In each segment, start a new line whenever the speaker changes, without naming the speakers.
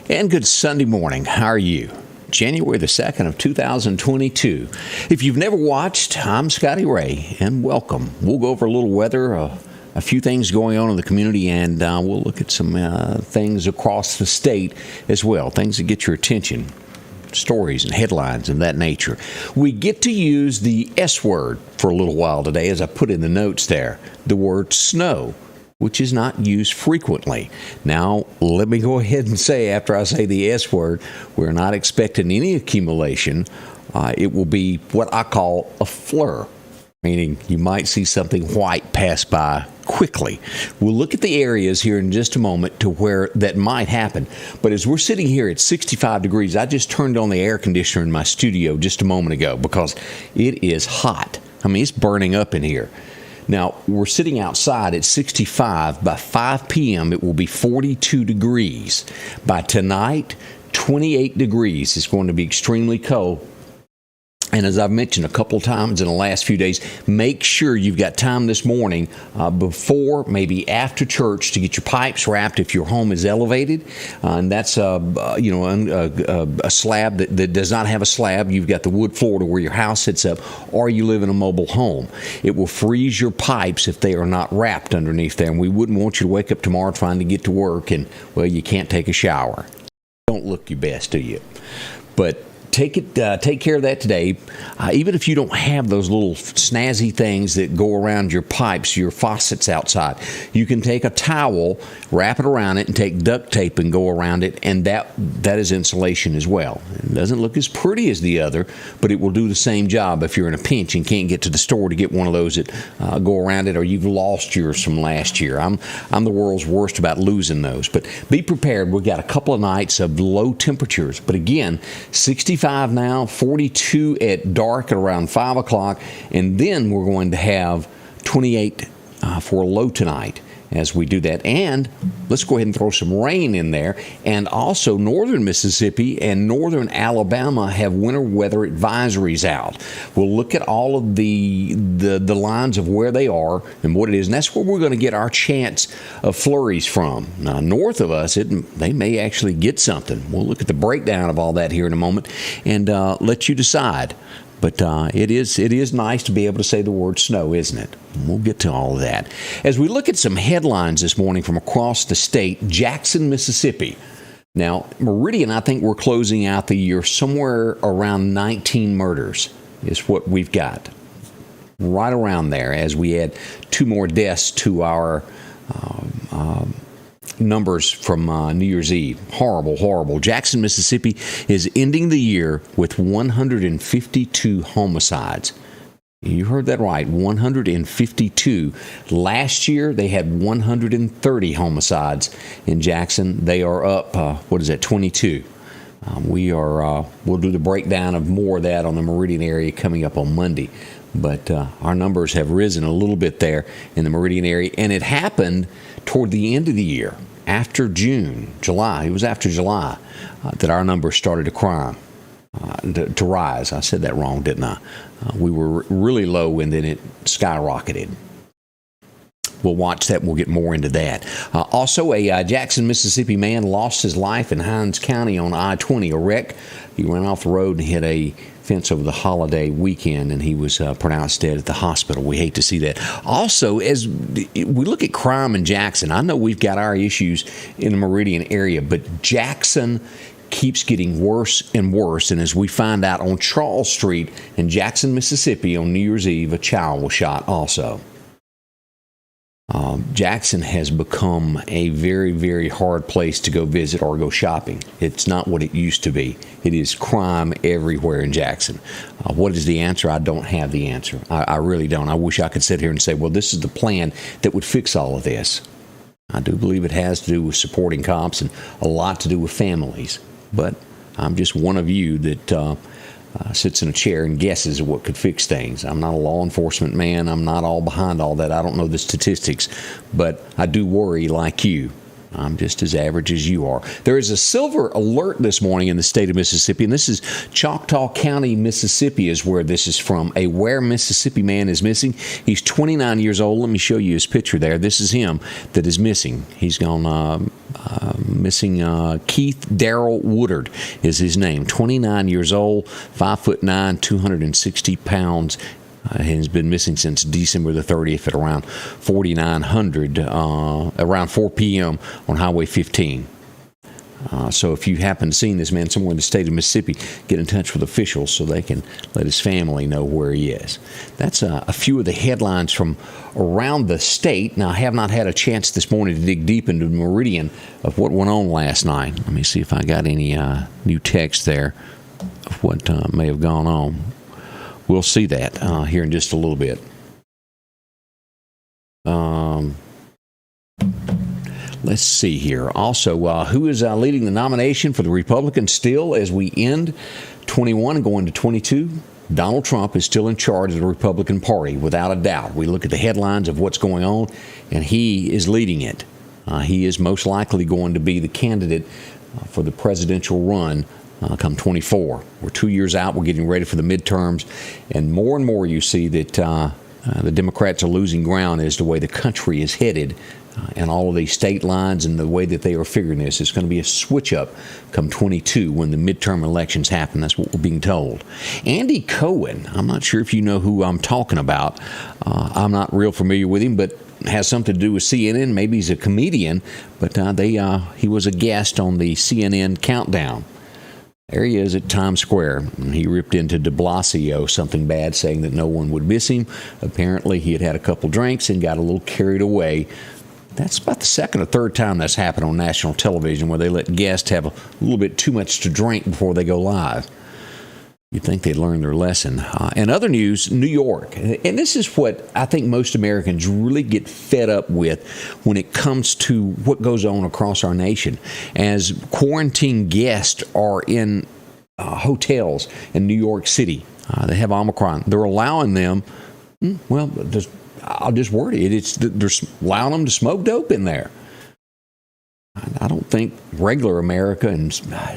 And good Sunday morning. How are you? January the 2nd of 2022. If you've never watched, I'm Scotty Ray, and welcome. We'll go over a little weather, a few things going on in the community, and we'll look at some things across the state as well, things that get your attention, stories and headlines of that nature. We get to use the S word for a little while today, as I put in the notes there, the word snow, which is not used frequently. Now, let me go ahead and say, after I say the S word, we're not expecting any accumulation. It will be what I call a flur, meaning you might see something white pass by quickly. We'll look at the areas here in just a moment to where that might happen. But as we're sitting here at 65 degrees, I just turned on the air conditioner in my studio just a moment ago because it is hot. I mean, it's burning up in here. Now, we're sitting outside at 65. By 5 p.m., it will be 42 degrees. By tonight, 28 degrees. It's going to be extremely cold. And as I've mentioned a couple times in the last few days, make sure you've got time this morning before, maybe after church, to get your pipes wrapped if your home is elevated. And that's a slab that does not have a slab. You've got the wood floor to where your house sits up, or you live in a mobile home. It will freeze your pipes if they are not wrapped underneath there. And we wouldn't want you to wake up tomorrow trying to get to work and, well, you can't take a shower. Don't look your best, do you? But take care of that today. Even if you don't have those little snazzy things that go around your pipes, your faucets outside, you can take a towel, wrap it around it, and take duct tape and go around it, and that is insulation as well. It doesn't look as pretty as the other, but it will do the same job if you're in a pinch and can't get to the store to get one of those that go around it, or you've lost yours from last year. I'm the world's worst about losing those, but be prepared. We've got a couple of nights of low temperatures, but again, 65 now, 42 at dark at around 5 o'clock, and then we're going to have 28 for a low tonight as we do that. And let's go ahead and throw some rain in there. And also, northern Mississippi and northern Alabama have winter weather advisories out. We'll look at all of the lines of where they are and what it is, and that's where we're going to get our chance of flurries from. Now, north of us, they may actually get something. We'll look at the breakdown of all that here in a moment and let you decide. But it is nice to be able to say the word snow, isn't it? We'll get to all of that. As we look at some headlines this morning from across the state, Jackson, Mississippi. Now, Meridian, I think we're closing out the year somewhere around 19 murders is what we've got. Right around there as we add 2 more deaths to our numbers from New Year's Eve. Horrible, horrible. Jackson, Mississippi is ending the year with 152 homicides. You heard that right, 152. Last year, they had 130 homicides in Jackson. They are up, 22. We'll do the breakdown of more of that on the Meridian area coming up on Monday. But our numbers have risen a little bit there in the Meridian area, and it happened toward the end of the year, after July. It was after July that our numbers started to rise. I said that wrong, didn't I? We were really low, and then it skyrocketed. We'll watch that. We'll get more into that. Also, a Jackson, Mississippi man lost his life in Hinds County on I-20. A wreck. He ran off the road and hit a fence over the holiday weekend, and he was pronounced dead at the hospital. We hate to see that. Also, as we look at crime in Jackson, I know we've got our issues in the Meridian area, but Jackson keeps getting worse and worse. And as we find out on Charles Street in Jackson, Mississippi on New Year's Eve, a child was shot also. Jackson has become a very, very hard place to go visit or go shopping. It's not what it used to be. It is crime everywhere in Jackson. What is the answer? I don't have the answer. I really don't. I wish I could sit here and say, well, this is the plan that would fix all of this. I do believe it has to do with supporting cops and a lot to do with families. But I'm just one of you that sits in a chair and guesses what could fix things. I'm not a law enforcement man. I'm not all behind all that. I don't know the statistics, but I do worry like you. I'm just as average as you are. There is a silver alert this morning in the state of Mississippi, and this is Choctaw County, Mississippi is where this is from. A Ware, Mississippi man is missing. He's 29 years old. Let me show you his picture there. This is him that is missing. He's gone missing. Keith Darrell Woodard is his name. 29 years old, 5'9", 260 pounds. Has been missing since December the 30th at around 4900, around 4 p.m. on Highway 15. So if you happen to see this man somewhere in the state of Mississippi, get in touch with officials so they can let his family know where he is. That's a few of the headlines from around the state. Now, I have not had a chance this morning to dig deep into the meridian of what went on last night. Let me see if I got any new text there of what may have gone on. We'll see that here in just a little bit. Let's see here. Also, who is leading the nomination for the Republicans still as we end 21 and go into 22? Donald Trump is still in charge of the Republican Party, without a doubt. We look at the headlines of what's going on, and he is leading it. He is most likely going to be the candidate for the presidential run come 24. We're 2 years out. We're getting ready for the midterms. And more you see that the Democrats are losing ground as the way the country is headed and all of these state lines and the way that they are figuring this. It's going to be a switch-up come 22 when the midterm elections happen. That's what we're being told. Andy Cohen, I'm not sure if you know who I'm talking about. I'm not real familiar with him, but has something to do with CNN. Maybe he's a comedian, but he was a guest on the CNN Countdown. There he is at Times Square. He ripped into de Blasio something bad, saying that no one would miss him. Apparently, he had a couple drinks and got a little carried away. That's about the second or third time that's happened on national television, where they let guests have a little bit too much to drink before they go live. You'd think they'd learn their lesson. And other news, New York. And this is what I think most Americans really get fed up with when it comes to what goes on across our nation. As quarantine guests are in hotels in New York City, they have Omicron. They're allowing them, I'll just word it. They're allowing them to smoke dope in there. I don't think regular America and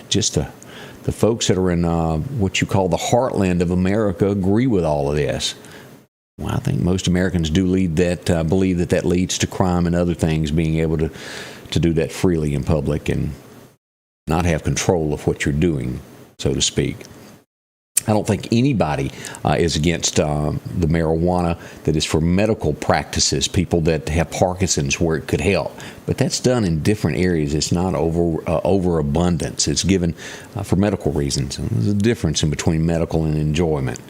just the folks that are in what you call the heartland of America agree with all of this. Well, I think most Americans do believe that leads to crime and other things, being able to do that freely in public and not have control of what you're doing, so to speak. I don't think anybody is against the marijuana that is for medical practices, people that have Parkinson's where it could help. But that's done in different areas. It's not overabundance. It's given for medical reasons. And there's a difference in between medical and enjoyment.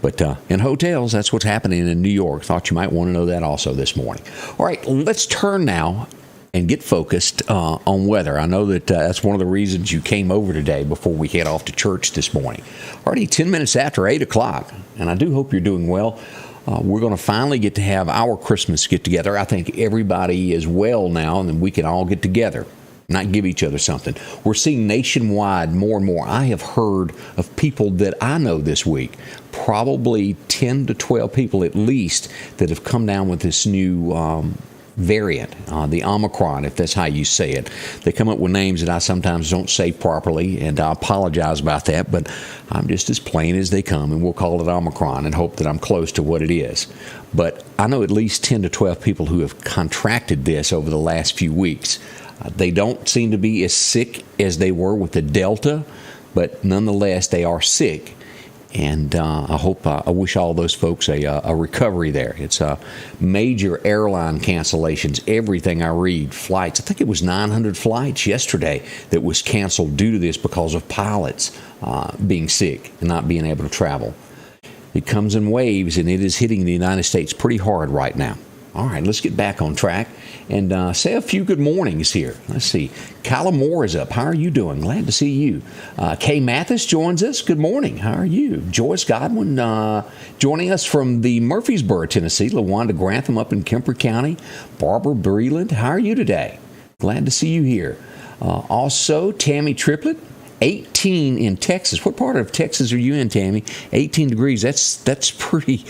But in hotels, that's what's happening in New York. Thought you might want to know that also this morning. All right, let's turn now and get focused on weather. I know that that's one of the reasons you came over today before we head off to church this morning. Already 10 minutes after 8 o'clock, and I do hope you're doing well. We're going to finally get to have our Christmas get-together. I think everybody is well now, and we can all get together, not give each other something. We're seeing nationwide more and more. I have heard of people that I know this week, probably 10 to 12 people at least, that have come down with this new variant, the Omicron, if that's how you say it. They come up with names that I sometimes don't say properly, and I apologize about that, but I'm just as plain as they come, and we'll call it Omicron and hope that I'm close to what it is. But I know at least 10 to 12 people who have contracted this over the last few weeks. They don't seem to be as sick as they were with the Delta, but nonetheless, they are sick. And I wish all those folks a recovery there. It's major airline cancellations. Everything I read, flights. I think it was 900 flights yesterday that was canceled due to this because of pilots being sick and not being able to travel. It comes in waves, and it is hitting the United States pretty hard right now. All right, let's get back on track and say a few good mornings here. Let's see. Kyla Moore is up. How are you doing? Glad to see you. Kay Mathis joins us. Good morning. How are you? Joyce Godwin joining us from the Murfreesboro, Tennessee. LaWanda Grantham up in Kemper County. Barbara Breland. How are you today? Glad to see you here. Also, Tammy Triplett. 18 in Texas. What part of Texas are you in, Tammy? 18 degrees. That's pretty,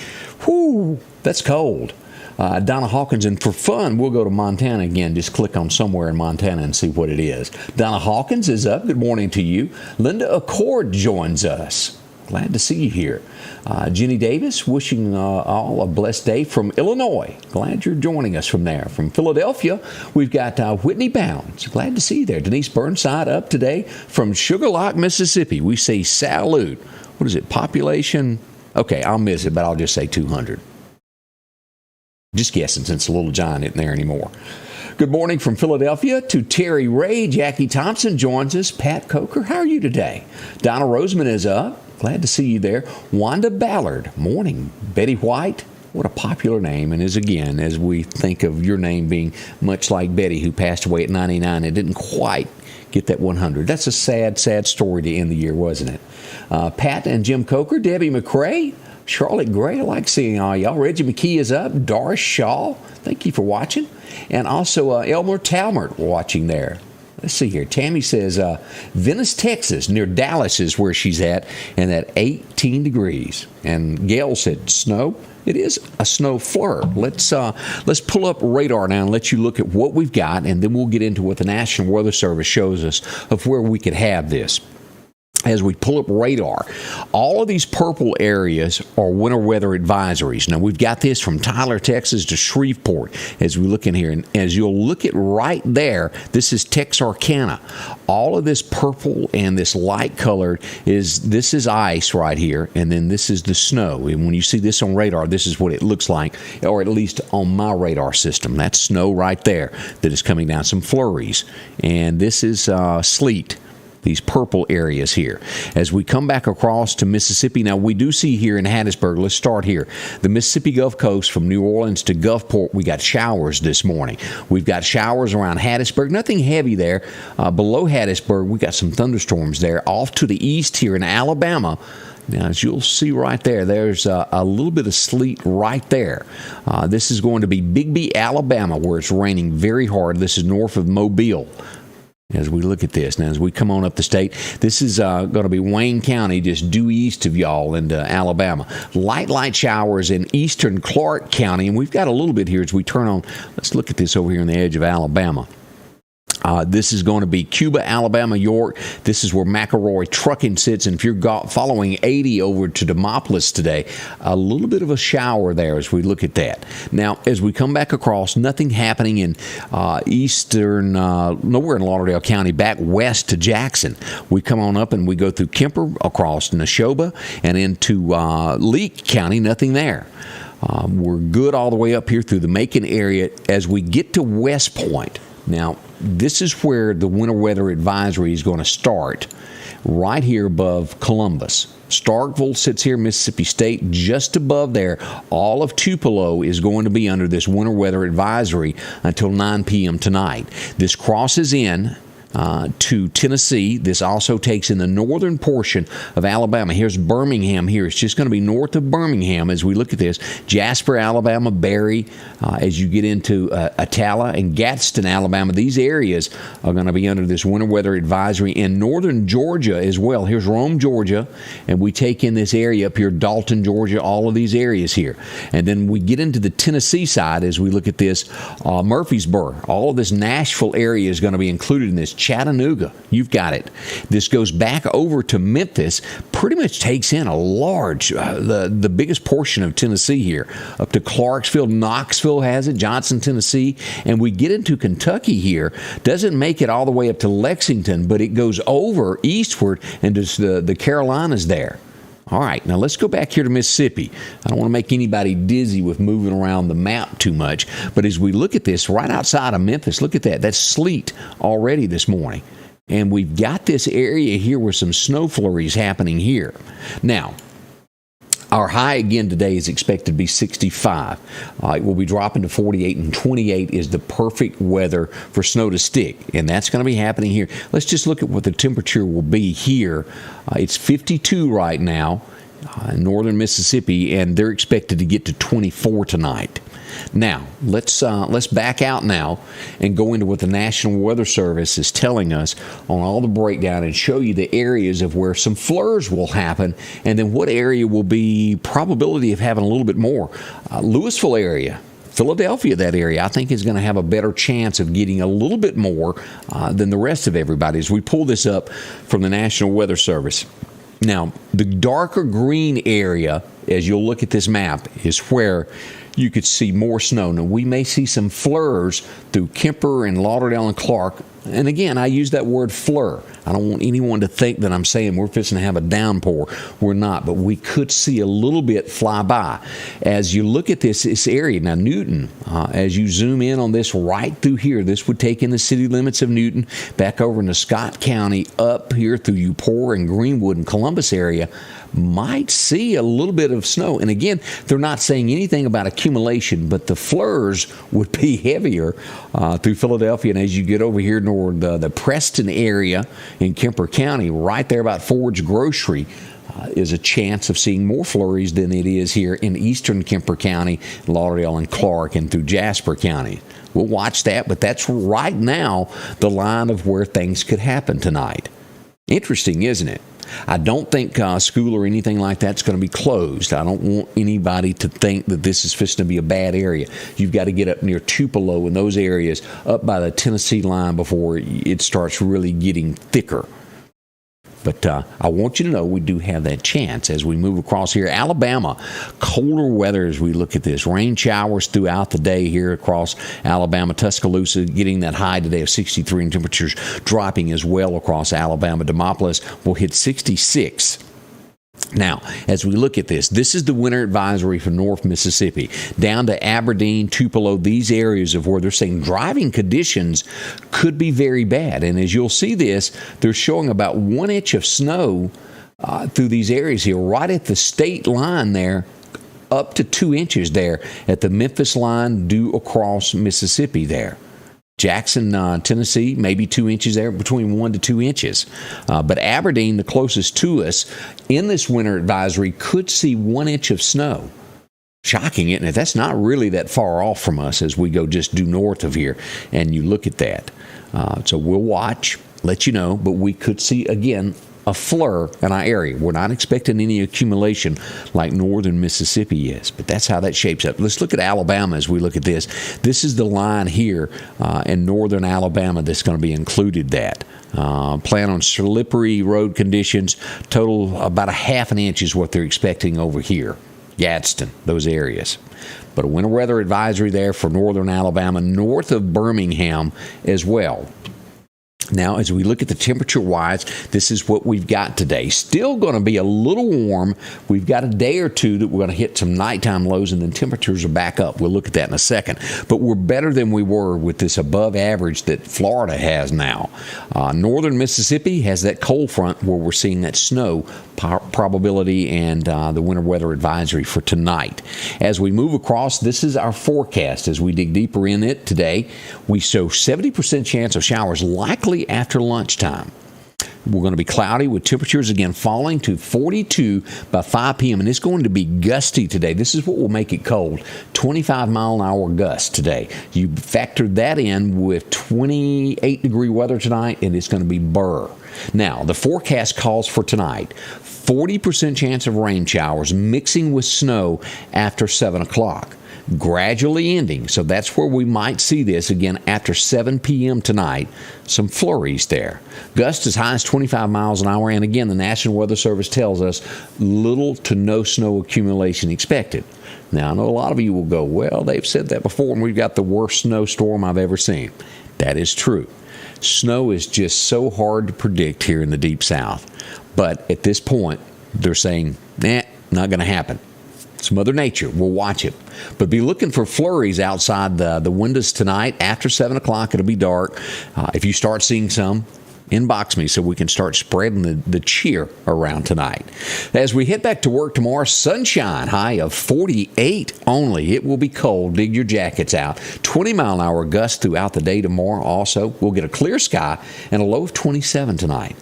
that's cold. Donna Hawkins, and for fun, we'll go to Montana again. Just click on somewhere in Montana and see what it is. Donna Hawkins is up. Good morning to you. Linda Accord joins us. Glad to see you here. Jenny Davis, wishing all a blessed day from Illinois. Glad you're joining us from there. From Philadelphia, we've got Whitney Bounds. Glad to see you there. Denise Burnside up today from Sugar Lock, Mississippi. We say salute. What is it, population? Okay, I'll miss it, but I'll just say 200. Just guessing since Little John isn't there anymore. Good morning from Philadelphia to Terry Ray. Jackie Thompson joins us. Pat Coker, how are you today? Donna Roseman is up. Glad to see you there. Wanda Ballard, morning. Betty White, what a popular name, and again, as we think of your name being much like Betty, who passed away at 99 and didn't quite get that 100. That's a sad, sad story to end the year, wasn't it? Pat and Jim Coker, Debbie McCrae, Charlotte Gray, I like seeing all y'all. Reggie McKee is up. Doris Shaw, thank you for watching. And also Elmer Talmert watching there. Let's see here. Tammy says Venice, Texas, near Dallas is where she's at, and at 18 degrees. And Gail said snow. It is a snow flur. Let's pull up radar now and let you look at what we've got, and then we'll get into what the National Weather Service shows us of where we could have this. As we pull up radar, all of these purple areas are winter weather advisories. Now, we've got this from Tyler, Texas to Shreveport as we look in here. And as you'll look at right there, this is Texarkana. All of this purple and this light colored this is ice right here, and then this is the snow. And when you see this on radar, this is what it looks like, or at least on my radar system. That's snow right there that is coming down, some flurries. And this is sleet. These purple areas here. As we come back across to Mississippi, now we do see here in Hattiesburg, let's start here. The Mississippi Gulf Coast from New Orleans to Gulfport, we got showers this morning. We've got showers around Hattiesburg, nothing heavy there. Below Hattiesburg, we got some thunderstorms there. Off to the east here in Alabama, now, as you'll see right there, there's a little bit of sleet right there. This is going to be Bigby, Alabama, where it's raining very hard. This is north of Mobile. As we look at this, now as we come on up the state, this is going to be Wayne County, just due east of y'all into Alabama. Light showers in eastern Clark County, and we've got a little bit here as we turn on. Let's look at this over here on the edge of Alabama. This is going to be Cuba, Alabama, York. This is where McElroy Trucking sits. And if you're following 80 over to Demopolis today, a little bit of a shower there as we look at that. Now, as we come back across, nothing happening in eastern, nowhere in Lauderdale County, back west to Jackson. We come on up and we go through Kemper, across Neshoba, and into Leake County, nothing there. We're good all the way up here through the Macon area as we get to West Point. Now, this is where the winter weather advisory is going to start, right here above Columbus. Starkville sits here, Mississippi State, just above there. All of Tupelo is going to be under this winter weather advisory until 9 p.m. tonight. This crosses in to Tennessee. This also takes in the northern portion of Alabama. Here's Birmingham here. It's just going to be north of Birmingham as we look at this. Jasper, Alabama, Berry, as you get into Attala and Gadsden, Alabama. These areas are going to be under this winter weather advisory. In northern Georgia as well. Here's Rome, Georgia, and we take in this area up here, Dalton, Georgia, all of these areas here. And then we get into the Tennessee side as we look at this, Murfreesboro. All of this Nashville area is going to be included in this. Chattanooga, you've got it. This goes back over to Memphis, pretty much takes in a large, the biggest portion of Tennessee here, up to Clarksville. Knoxville has it, Johnson, Tennessee, and we get into Kentucky here. Doesn't make it all the way up to Lexington, but it goes over eastward into the Carolinas there. All right, now let's go back here to Mississippi. I don't want to make anybody dizzy with moving around the map too much, but as we look at this, right outside of Memphis, look at that. That's sleet already this morning. And we've got this area here with some snow flurries happening here. Now, our high again today is expected to be 65. It will be dropping to 48, and 28 is the perfect weather for snow to stick. And that's going to be happening here. Let's just look at what the temperature will be here. It's 52 right now in northern Mississippi, and they're expected to get to 24 tonight. Now, let's back out now and go into what the National Weather Service is telling us on all the breakdown and show you the areas of where some flurs will happen, and then what area will be probability of having a little bit more. Louisville area, Philadelphia, that area, I think is going to have a better chance of getting a little bit more than the rest of everybody as we pull this up from the National Weather Service. Now, the darker green area, as you'll look at this map, is where you could see more snow. Now, we may see some flurs through Kemper and Lauderdale and Clark. And again, I use that word flur. I don't want anyone to think that I'm saying we're fixing to have a downpour. We're not, but we could see a little bit fly by. As you look at this area, now Newton, as you zoom in on this right through here, this would take in the city limits of Newton, back over into Scott County, up here through Eupora and Greenwood and Columbus area, might see a little bit of snow. And again, they're not saying anything about accumulation, but the flurs would be heavier through Philadelphia. And as you get over here toward the Preston area in Kemper County, right there about Ford's Grocery, is a chance of seeing more flurries than it is here in eastern Kemper County, Lauderdale and Clark, and through Jasper County. We'll watch that, but that's right now the line of where things could happen tonight. Interesting, isn't it? I don't think school or anything like that's going to be closed. I don't want anybody to think that this is fixing to be a bad area. You've got to get up near Tupelo in those areas, up by the Tennessee line before it starts really getting thicker. But I want you to know we do have that chance as we move across here. Alabama, colder weather as we look at this. Rain showers throughout the day here across Alabama. Tuscaloosa getting that high today of 63 and temperatures dropping as well across Alabama. Demopolis will hit 66. Now, as we look at this is the winter advisory for North Mississippi, down to Aberdeen, Tupelo, these areas of where they're saying driving conditions could be very bad. And as you'll see this, they're showing about 1 inch of snow through these areas here, right at the state line there, up to 2 inches there at the Memphis line due across Mississippi there. Jackson, Tennessee, maybe 2 inches there, between 1 to 2 inches. But Aberdeen, the closest to us, in this winter advisory, could see 1 inch of snow. Shocking, isn't it? That's not really that far off from us as we go just due north of here, and you look at that. So we'll watch, let you know, but we could see, again, a flur in our area. We're not expecting any accumulation like northern Mississippi is, but that's how that shapes up. Let's look at Alabama as we look at this. This is the line here in northern Alabama that's going to be included that. Plan on slippery road conditions. Total about a half an inch is what they're expecting over here. Gadsden, those areas. But a winter weather advisory there for northern Alabama, north of Birmingham as well. Now, as we look at the temperature-wise, this is what we've got today. Still going to be a little warm. We've got a day or two that we're going to hit some nighttime lows, and then temperatures are back up. We'll look at that in a second. But we're better than we were with this above average that Florida has now. Northern Mississippi has that cold front where we're seeing that snow probability and the winter weather advisory for tonight. As we move across, this is our forecast. As we dig deeper in it today, we show 70% chance of showers likely after lunchtime. We're going to be cloudy with temperatures again falling to 42 by 5 p.m. and it's going to be gusty today. This is what will make it cold. 25-mile-an-hour gusts today. You factored that in with 28-degree weather tonight, and it's going to be burr. Now, the forecast calls for tonight 40% chance of rain showers mixing with snow after 7 o'clock. Gradually ending, so that's where we might see this again after 7 p.m. tonight. Some flurries there. Gusts as high as 25 miles an hour, and again, the National Weather Service tells us little to no snow accumulation expected. Now, I know a lot of you will go, well, they've said that before, and we've got the worst snowstorm I've ever seen. That is true. Snow is just so hard to predict here in the Deep South. But at this point, they're saying, not going to happen. It's Mother Nature. We'll watch it. But be looking for flurries outside the windows tonight. After 7 o'clock, it'll be dark. If you start seeing some, inbox me so we can start spreading the cheer around tonight. As we head back to work tomorrow, sunshine, high of 48 only. It will be cold. Dig your jackets out. 20-mile-an-hour gusts throughout the day tomorrow also. We'll get a clear sky and a low of 27 tonight.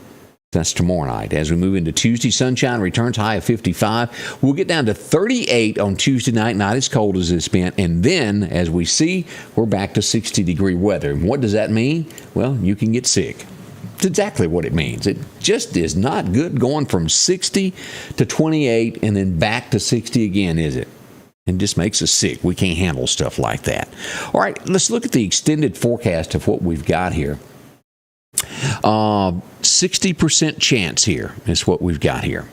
That's tomorrow night. As we move into Tuesday, sunshine returns, high of 55. We'll get down to 38 on Tuesday night, not as cold as it's been. And then, as we see, we're back to 60-degree weather. And what does that mean? Well, you can get sick. It's exactly what it means. It just is not good going from 60 to 28 and then back to 60 again, is it? It just makes us sick. We can't handle stuff like that. All right, let's look at the extended forecast of what we've got here. 60% chance here is what we've got here.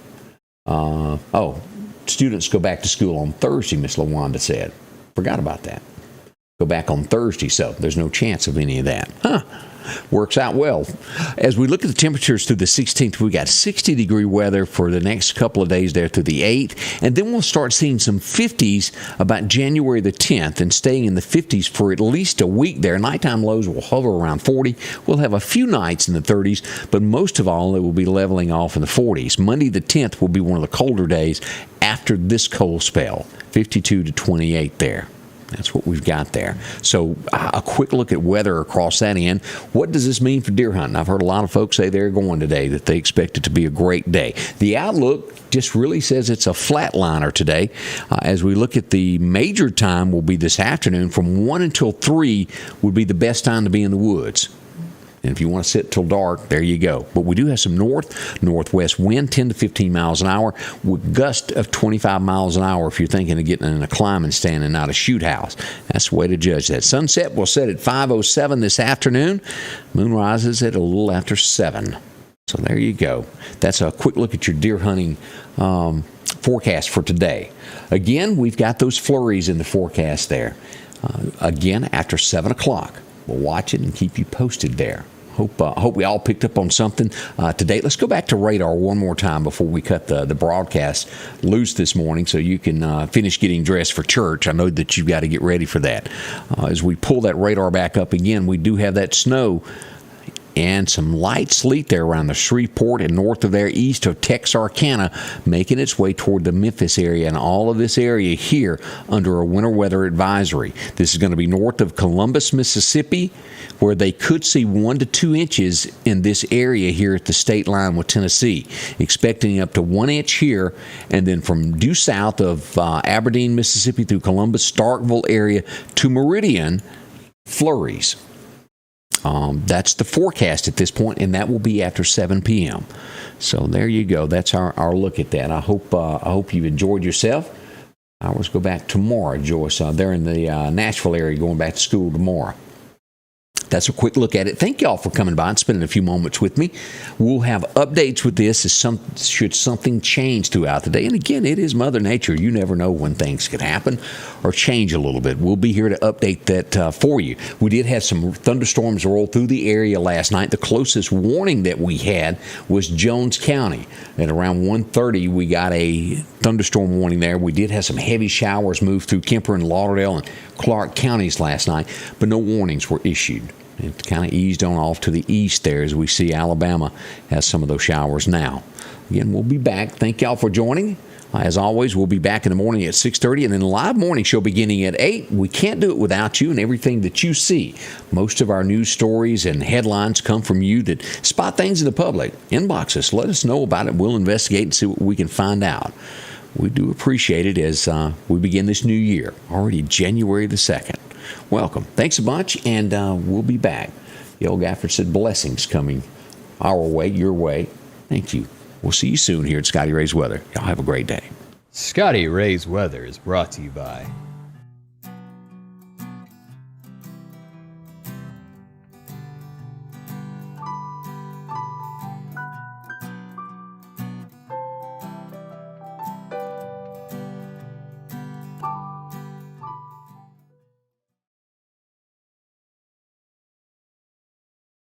Students go back to school on Thursday, Miss LaWanda said. Forgot about that. Go back on Thursday, so there's no chance of any of that. Works out well. As we look at the temperatures through the 16th, we got 60-degree weather for the next couple of days there through the 8th, and then we'll start seeing some 50s about January the 10th and staying in the 50s for at least a week there. Nighttime lows will hover around 40. We'll have a few nights in the 30s, but most of all, it will be leveling off in the 40s. Monday the 10th will be one of the colder days after this cold spell, 52 to 28 there. That's what we've got there. So a quick look at weather across that end. What does this mean for deer hunting? I've heard a lot of folks say they're going today, that they expect it to be a great day. The outlook just really says it's a flatliner today. As we look at the major time will be this afternoon from 1 until 3 would be the best time to be in the woods. And if you want to sit till dark, there you go. But we do have some northwest wind, 10 to 15 miles an hour, with gust of 25 miles an hour if you're thinking of getting in a climbing stand and not a shoot house. That's the way to judge that. Sunset will set at 5:07 this afternoon. Moon rises at a little after 7. So there you go. That's a quick look at your deer hunting forecast for today. Again, we've got those flurries in the forecast there. Again, after 7 o'clock. We'll watch it and keep you posted there. Hope we all picked up on something today. Let's go back to radar one more time before we cut the broadcast loose this morning so you can finish getting dressed for church. I know that you've got to get ready for that. As we pull that radar back up again, we do have that snow and some light sleet there around the Shreveport and north of there, east of Texarkana, making its way toward the Memphis area and all of this area here under a winter weather advisory. This is going to be north of Columbus, Mississippi, where they could see 1 to 2 inches in this area here at the state line with Tennessee, expecting up to 1 inch here, and then from due south of Aberdeen, Mississippi through Columbus, Starkville area to Meridian, flurries. That's the forecast at this point, and that will be after 7 p.m. So there you go. That's our look at that. I hope you've enjoyed yourself. Ours go back tomorrow, Joyce. They're in the Nashville area going back to school tomorrow. That's a quick look at it. Thank y'all for coming by and spending a few moments with me. We'll have updates with this should something change throughout the day. And again, it is Mother Nature. You never know when things could happen or change a little bit. We'll be here to update that for you. We did have some thunderstorms roll through the area last night. The closest warning that we had was Jones County. At around 1:30, we got a thunderstorm warning there. We did have some heavy showers move through Kemper and Lauderdale and Clark counties last night, but no warnings were issued. It kind of eased on off to the east there as we see Alabama has some of those showers now. Again, we'll be back. Thank y'all for joining. As always, we'll be back in the morning at 6:30 and then a live morning show beginning at 8. We can't do it without you and everything that you see. Most of our news stories and headlines come from you that spot things in the public. Inbox us. Let us know about it. We'll investigate and see what we can find out. We do appreciate it as we begin this new year, already January the 2nd. Welcome. Thanks a bunch, and we'll be back. The old Gafford said blessings coming our way, your way. Thank you. We'll see you soon here at Scotty Ray's Weather. Y'all have a great day.
Scotty Ray's Weather is brought to you by